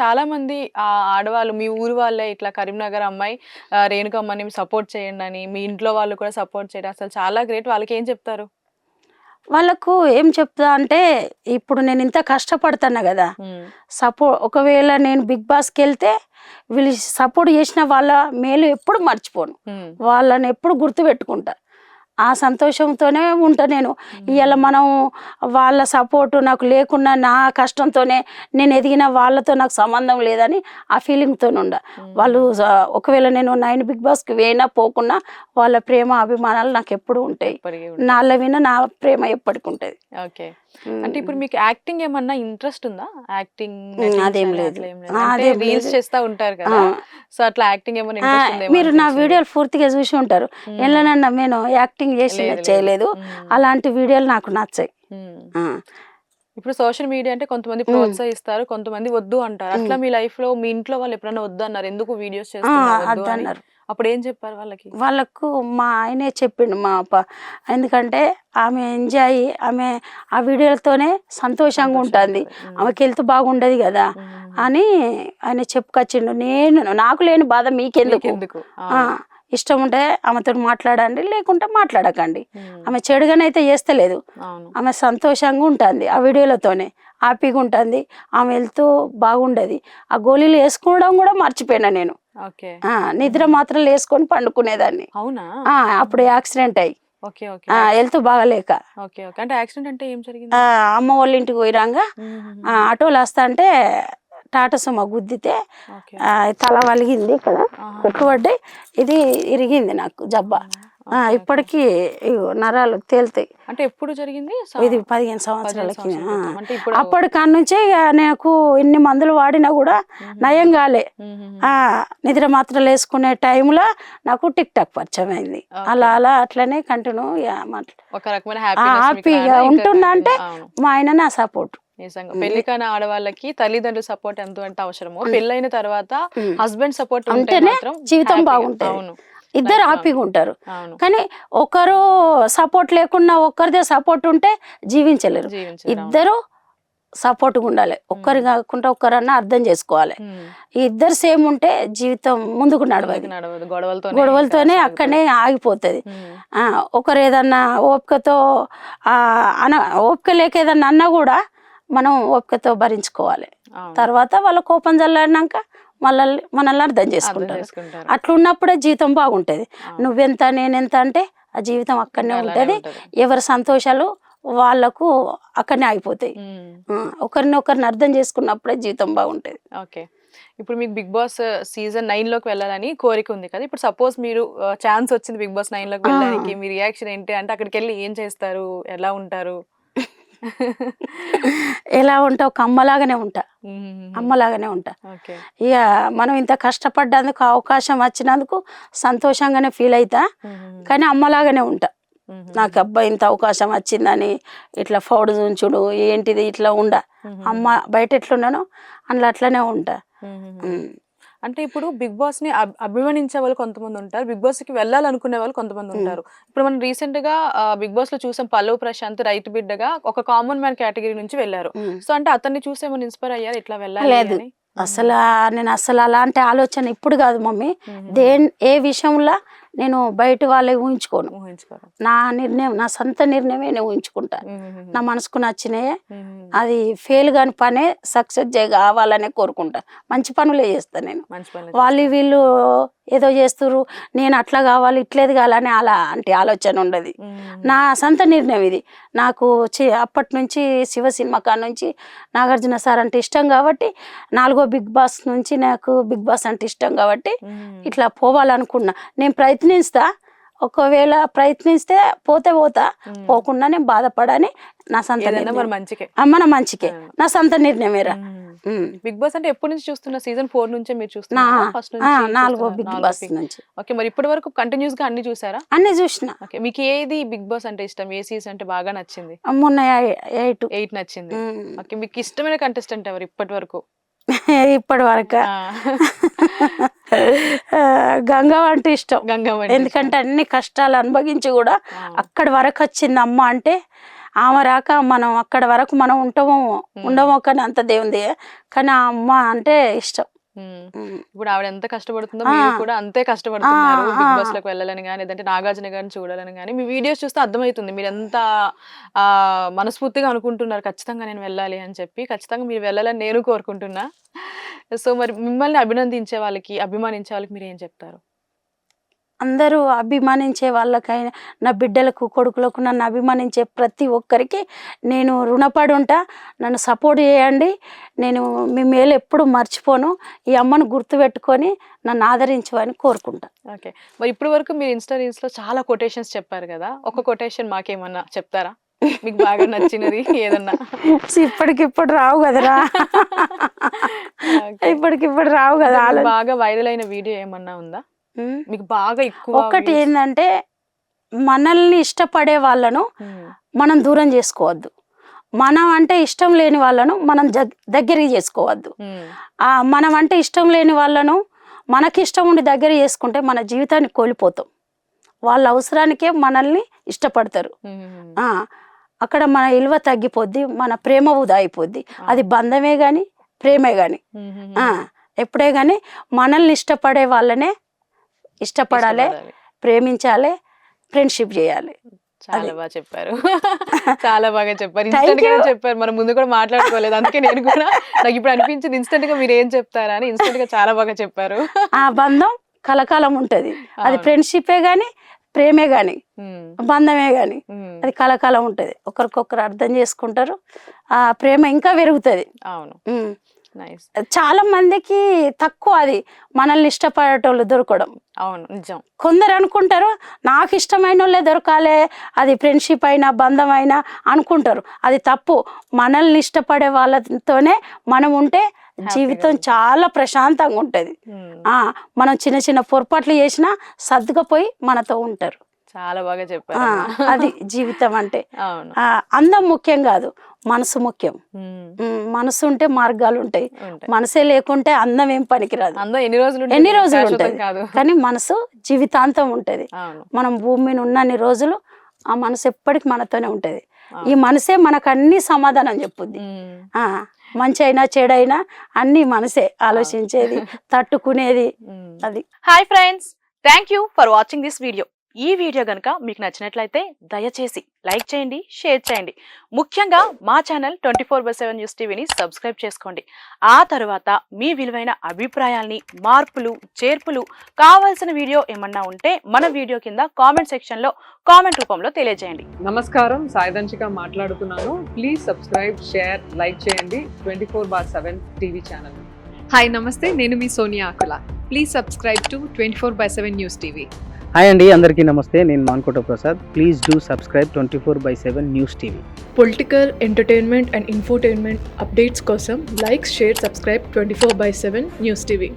చాలా మంది ఆడవాళ్ళు మీ ఊరు వాళ్ళే ఇట్లా కరీంనగర్ అమ్మాయి రేణుకమ్మని సపోర్ట్ చేయండి అని మీ ఇంట్లో వాళ్ళు కూడా సపోర్ట్ చేయడం అసలు చాలా గ్రేట్. వాళ్ళకి ఏం చెప్తారు? వాళ్ళకు ఏం చెప్తా అంటే ఇప్పుడు నేను ఇంత కష్టపడుతున్నా కదా, ఒకవేళ నేను బిగ్ బాస్కి వెళ్తే వీళ్ళు సపోర్ట్ చేసిన వాళ్ళ మేలు ఎప్పుడు మర్చిపోను, వాళ్ళని ఎప్పుడు గుర్తుపెట్టుకుంటా. ఆ సంతోషంతోనే ఉంటా నేను. ఇవాళ మనం వాళ్ళ సపోర్టు నాకు లేకున్నా నా కష్టంతోనే నేను ఎదిగిన వాళ్ళతో నాకు సంబంధం లేదని ఆ ఫీలింగ్తో ఉండ. వాళ్ళు ఒకవేళ నేను 9 బిగ్ బాస్కి వేయినా పోకున్నా వాళ్ళ ప్రేమ అభిమానాలు నాకు ఎప్పుడు ఉంటాయి. నాళ్ళ విన నా ప్రేమ ఎప్పటికి ఉంటుంది. ఓకే. అంటే ఇప్పుడు మీకు యాక్టింగ్ ఏమన్నా ఇంట్రెస్ట్ ఉందా? యాక్టింగ్ అదేం లేదు. రీల్స్ చేస్తా ఉంటారు కదా, సో అట్లా యాక్టింగ్ ఏమన్నా ఇంట్రెస్ట్ ఉందా? మీరు నా వీడియోలు పూర్తిగా చూసి ఉంటారు. ఎలానన్నా నేను యాక్టింగ్ చేసి చేయలేదు, అలాంటి వీడియోలు నాకు నచ్చాయి. ఇప్పుడు సోషల్ మీడియా అంటే కొంతమంది ప్రోత్సహిస్తారు, కొంతమంది వద్దు అంటారు. అట్లా మీ లైఫ్ లో మీ ఇంట్లో వాళ్ళు ఎప్పుడైనా వద్దు అన్నారు, ఎందుకు వీడియోస్ చేస్తున్నారు? అప్పుడు ఏం చెప్పారు వాళ్ళకి? వాళ్ళకు మా ఆయనే చెప్పిండు ఎందుకంటే ఆమె ఎంజాయ్, ఆమె ఆ వీడియోలతోనే సంతోషంగా ఉంటుంది, ఆమెకి హెల్త్ బాగుండదు కదా అని ఆయన చెప్పుకొచ్చిండు. నాకు లేని బాధ మీకెందుకు, ఇష్టం ఉంటే ఆమెతో మాట్లాడండి, లేకుంటే మాట్లాడకండి. ఆమె చెడుగానైతే చేస్తలేదు, ఆమె సంతోషంగా ఉంటుంది ఆ వీడియోలతోనే, హ్యాపీగా ఉంటుంది, ఆమె హెల్త్ బాగుండదు. ఆ గోళీలు వేసుకోవడం కూడా మర్చిపోయినా నేను. నిద్ర మాత్రం వేసుకొని పండుకునేదాన్ని. అవునా? అప్పుడు యాక్సిడెంట్ అయ్యి హెల్త్ బాగలేక. అమ్మ వాళ్ళ ఇంటికి పోయిరాగా ఆటోలు వస్తా అంటే టాటా సుమో గుద్దితే తల వలిగింది, ఇక్కడ కొట్టుబడ్డాయి, ఇది ఇరిగింది నాకు జబ్బా. ఇప్పటికీ నరాలు తేలుతాయి. అంటే ఎప్పుడు జరిగింది? ఇది 15 సంవత్సరాలకి. అప్పటి కాడ నుంచే నాకు ఇన్ని మందులు వాడినా కూడా నయం కాలే. నిద్ర మాత్రలు వేసుకునే టైంలో నాకు టిక్ టాక్ పరిచయం అయింది. అలా అట్లనే కంటిన్యూ హ్యాపీగా ఉంటున్నా. అంటే మా ఆయన నా సపోర్ట్. నిజంగా పెళ్లి కాని ఆడవాళ్ళకి తల్లిదండ్రుల సపోర్ట్ ఎంత అవసరమో, పెళ్ళైన తర్వాత హస్బెండ్ సపోర్ట్ ఉంటేనే జీవితం బాగుంటుంది, ఇద్దరు హ్యాపీగా ఉంటారు. కానీ ఒకరు సపోర్ట్ లేకున్నా ఒక్కరిదే సపోర్ట్ ఉంటే జీవించలేరు. ఇద్దరు సపోర్ట్గా ఉండాలి, ఒక్కరి కాకుండా ఒక్కరన్నా అర్థం చేసుకోవాలి. ఇద్దరు సేమ్ ఉంటే జీవితం ముందుకు నడవదు, గొడవలతోనే అక్కడనే ఆగిపోతుంది. ఒకరు ఏదన్నా ఓపికతో ఓపిక లేక ఏదన్నా అన్నా కూడా మనం ఓపికతో భరించుకోవాలి. తర్వాత వాళ్ళ కోపం చల్లారినాక మనల్ని అర్థం చేసుకుంటారు. అట్లున్నప్పుడే జీవితం బాగుంటుంది. నువ్వెంత నేనెంత అంటే ఆ జీవితం అక్కడనే ఉంటుంది. ఎవరి సంతోషాలు వాళ్ళకు అక్కడనే ఆగిపోతాయి. ఒకరిని అర్థం చేసుకున్నప్పుడే జీవితం బాగుంటుంది. ఓకే. ఇప్పుడు మీకు బిగ్ బాస్ సీజన్ 9 లోకి వెళ్ళాలని కోరిక ఉంది కదా, ఇప్పుడు సపోజ్ మీరు ఛాన్స్ వచ్చింది బిగ్ బాస్ 9 లోకి వెళ్ళడానికి, మీ రియాక్షన్ ఏంటి? అంటే అక్కడికి వెళ్ళి ఏం చేస్తారు, ఎలా ఉంటారు? ఎలా ఉంటా, ఒక అమ్మలాగానే ఉంటా, అమ్మలాగానే ఉంటా. ఇక మనం ఇంత కష్టపడ్డందుకు అవకాశం వచ్చినందుకు సంతోషంగానే ఫీల్ అవుతా, కానీ అమ్మలాగానే ఉంటా. నాకు అబ్బాయి ఇంత అవకాశం వచ్చిందని ఇట్లా ఫౌడ్ చూంచుడు ఏంటిది ఇట్లా ఉండ, అమ్మ బయట ఎట్లున్నానో అందులో అట్లనే ఉంటా. అంటే ఇప్పుడు బిగ్ బాస్ ని అభిమానించే వాళ్ళు కొంతమంది ఉంటారు, బిగ్ బాస్ కి వెళ్ళాలనుకునే వాళ్ళు కొంతమంది ఉంటారు. ఇప్పుడు మనం రీసెంట్ గా బిగ్ బాస్ లో చూసాం, పల్లవ్ ప్రశాంత్ రైతు బిడ్డగా ఒక కామన్ మ్యాన్ కేటగిరీ నుంచి వెళ్ళారు. సో అంటే అతన్ని చూసి ఏమైనా ఇన్స్పైర్ అయ్యారు ఇట్లా వెళ్ళాలి? నేను అసలు అలాంటి ఆలోచన ఇప్పుడు కాదు మమ్మీ. ఏ విషయంలో నేను బయట వాళ్ళే ఊహించుకోను. నా నిర్ణయం, నా సొంత నిర్ణయమే నేను ఊహించుకుంటా. నా మనసుకు నచ్చినాయే, అది ఫెయిల్ కాని పనే సక్సెస్ కావాలనే కోరుకుంటా. మంచి పనులే చేస్తా నేను. వీళ్ళు ఏదో చేస్తున్నారు, నేను అట్లా కావాలి ఇట్లేదు కావాలని అలాంటి ఆలోచన ఉండదు. నా సొంత నిర్ణయం ఇది. నాకు అప్పటి నుంచి శివ సినిమా కాడ నుంచి నాగార్జున సార్ అంటే ఇష్టం కాబట్టి, 4వ బిగ్ బాస్ నుంచి నాకు బిగ్ బాస్ అంటే ఇష్టం కాబట్టి ఇట్లా పోవాలనుకున్నా. నేను ప్రయత్నిస్తా, ఒకవేళ ప్రయత్నిస్తే పోతా, పోకుండా నేను బాధపడని నా సొంత మన మంచికే నా సొంత నిర్ణయమేరా. బిగ్ బాస్ అంటే ఎప్పటి నుంచి చూస్తున్నా? సీజన్ 4 నుంచే మీరు చూస్తున్నా? 4వ బిగ్ బాస్ నుంచి. ఓకే, మరి ఇప్పటి వరకు కంటిన్యూస్ గా అన్ని చూసారా? అన్ని చూసిన. ఓకే, మీకు ఏది బిగ్ బాస్ అంటే ఇష్టం? ఏ సీజన్ అంటే బాగా నచ్చింది? మొన్న 8 నచ్చింది. ఓకే, మీకు ఇష్టమైన కంటెస్టెంట్ ఎవరు ఇప్పటి వరకు? ఇప్పటి వరకు గంగవ్వ అంటే ఇష్టం. ఎందుకంటే అన్ని కష్టాలు అనుభవించి కూడా అక్కడి వరకు వచ్చింది అమ్మ అంటే ఆమె రాక మనం అక్కడ వరకు మనం ఉంటామో ఉండమో కానీ అంత దేవుంది, కానీ ఆ అమ్మ అంటే ఇష్టం. ఇప్పుడు ఆవిడ ఎంత కష్టపడుతుందో మీరు కూడా అంతే కష్టపడుతున్నారు బిగ్ బాస్ లోకి వెళ్ళాలని కానీ, లేదంటే నాగార్జున గారిని చూడాలని కానీ. మీ వీడియోస్ చూస్తే అర్థమవుతుంది మీరు ఎంత మనస్ఫూర్తిగా అనుకుంటున్నారు ఖచ్చితంగా నేను వెళ్ళాలి అని చెప్పి. ఖచ్చితంగా మీరు వెళ్ళాలని నేను కోరుకుంటున్నా. సో మరి మిమ్మల్ని అభినందించే వాళ్ళకి, అభిమానించే వాళ్ళకి మీరు ఏం చెప్తారు? అందరూ అభిమానించే వాళ్ళకైనా, నా బిడ్డలకు కొడుకులకు నన్ను అభిమానించే ప్రతి ఒక్కరికి నేను రుణపడి ఉంటా. నన్ను సపోర్ట్ చేయండి. నేను మీ మేలు ఎప్పుడు మర్చిపోను. ఈ అమ్మను గుర్తుపెట్టుకొని నన్ను ఆదరించమని కోరుకుంటా. ఓకే. మరి ఇప్పటి వరకు మీరు ఇన్స్టా రీల్స్లో చాలా కొటేషన్స్ చెప్పారు కదా, ఒక కొటేషన్ మాకేమన్నా చెప్తారా? మీకు బాగా నచ్చినది ఏదన్నా? ఇప్పటికిప్పుడు రావు కదరా, ఇప్పటికిప్పుడు రావు కదా. బాగా వైరల్ అయిన వీడియో ఏమన్నా ఉందా మీకు బాగా ఎక్కువ? ఒకటి ఏంటంటే, మనల్ని ఇష్టపడే వాళ్ళను మనం దూరం చేసుకోవద్దు. మనం అంటే ఇష్టం లేని వాళ్ళను మనం దగ్గరికి చేసుకోవద్దు. మనం అంటే ఇష్టం లేని వాళ్ళను మనకి ఇష్టం ఉండి దగ్గర చేసుకుంటే మన జీవితాన్ని కోల్పోతాం. వాళ్ళ అవసరానికే మనల్ని ఇష్టపడతారు. అక్కడ మన విలువ తగ్గిపోద్ది, మన ప్రేమ వృధా అయిపోద్ది. అది బంధమే కానీ ప్రేమే కానీ ఎప్పుడే కానీ మనల్ని ఇష్టపడే వాళ్ళనే ఇష్టపడాలి, ప్రేమించాలి, ఫ్రెండ్షిప్ చేయాలి. చాలా బాగా చెప్పారు. చాలా బాగా చెప్పారు. ఇన్స్టెంట్ గా చెప్పారు. మనం ముందు కూడా మాట్లాడుకోలేదు, అందుకే నేను కూడా నాకు ఇప్పుడు అనిపించింది ఇన్స్టెంట్ గా మీరు ఏం చెప్తారా అని. ఇన్స్టెంట్ గా చాలా బాగా చెప్పారు. ఆ బంధం కలకాలం ఉంటది. అది ఫ్రెండ్షిపే గాని ప్రేమే గాని బంధమే గాని అది కలకాలం ఉంటది. ఒకరికొకరు అర్థం చేసుకుంటారు, ఆ ప్రేమ ఇంకా పెరుగుతుంది. అవును. చాలా మందికి తక్కువ అది మనల్ని ఇష్టపడేటోళ్ళు దొరకడం. అవును, నిజం. కొందరు అనుకుంటారు నాకు ఇష్టమైన వాళ్ళే దొరకాలి, అది ఫ్రెండ్షిప్ అయినా బంధం అయినా అనుకుంటారు. అది తప్పు. మనల్ని ఇష్టపడే వాళ్ళతోనే మనం ఉంటే జీవితం చాలా ప్రశాంతంగా ఉంటది. మనం చిన్న చిన్న పొరపాట్లు చేసినా సర్దుకుపోయి మనతో ఉంటారు. చాలా బాగా చెప్పారు. అది జీవితం అంటే. అందం ముఖ్యం కాదు, మనసు ముఖ్యం. మనసు ఉంటే మార్గాలు ఉంటాయి. మనసే లేకుంటే అందం ఏం పనికిరాదు. ఎన్ని రోజులు ఉంటది, కానీ మనసు జీవితాంతం ఉంటది. మనం భూమి మీద ఉన్నన్ని రోజులు ఆ మనసు ఎప్పటికి మనతోనే ఉంటది. ఈ మనసే మనకు అన్ని సమాధానం చెప్పుద్ది. మంచి అయినా చెడైనా అన్ని మనసే ఆలోచించేది, తట్టుకునేది. అది. Hi friends, thank you for watching this video. ఈ వీడియో గనుక మీకు నచ్చినట్లయితే దయచేసి లైక్ చేయండి, షేర్ చేయండి. ముఖ్యంగా మా ఛానల్ 24/7 న్యూస్ టీవీని సబ్స్క్రైబ్ చేసుకోండి. ఆ తర్వాత మీ విలువైన అభిప్రాయాల్ని, మార్పులు, చేర్పులు, కావాల్సిన వీడియో ఏమన్నా ఉంటే మన వీడియో కింద కామెంట్ సెక్షన్ లో కామెంట్ రూపంలో తెలియజేయండి. నమస్కారం, సాయిదంచిక మాట్లాడుతున్నాను. ప్లీజ్ సబ్స్క్రైబ్, షేర్, లైక్ చేయండి 24/7 టీవీ ఛానల్. హాయ్ నమస్తే, నేను మీ Sonia Akula. Please subscribe to 24/7 news TV. Hi అండి, అందరికీ నమస్తే. నేను Mankota Prasad. Please do subscribe 24/7 news TV. Political, entertainment and infotainment updates కోసం like, share, subscribe 24/7 news TV.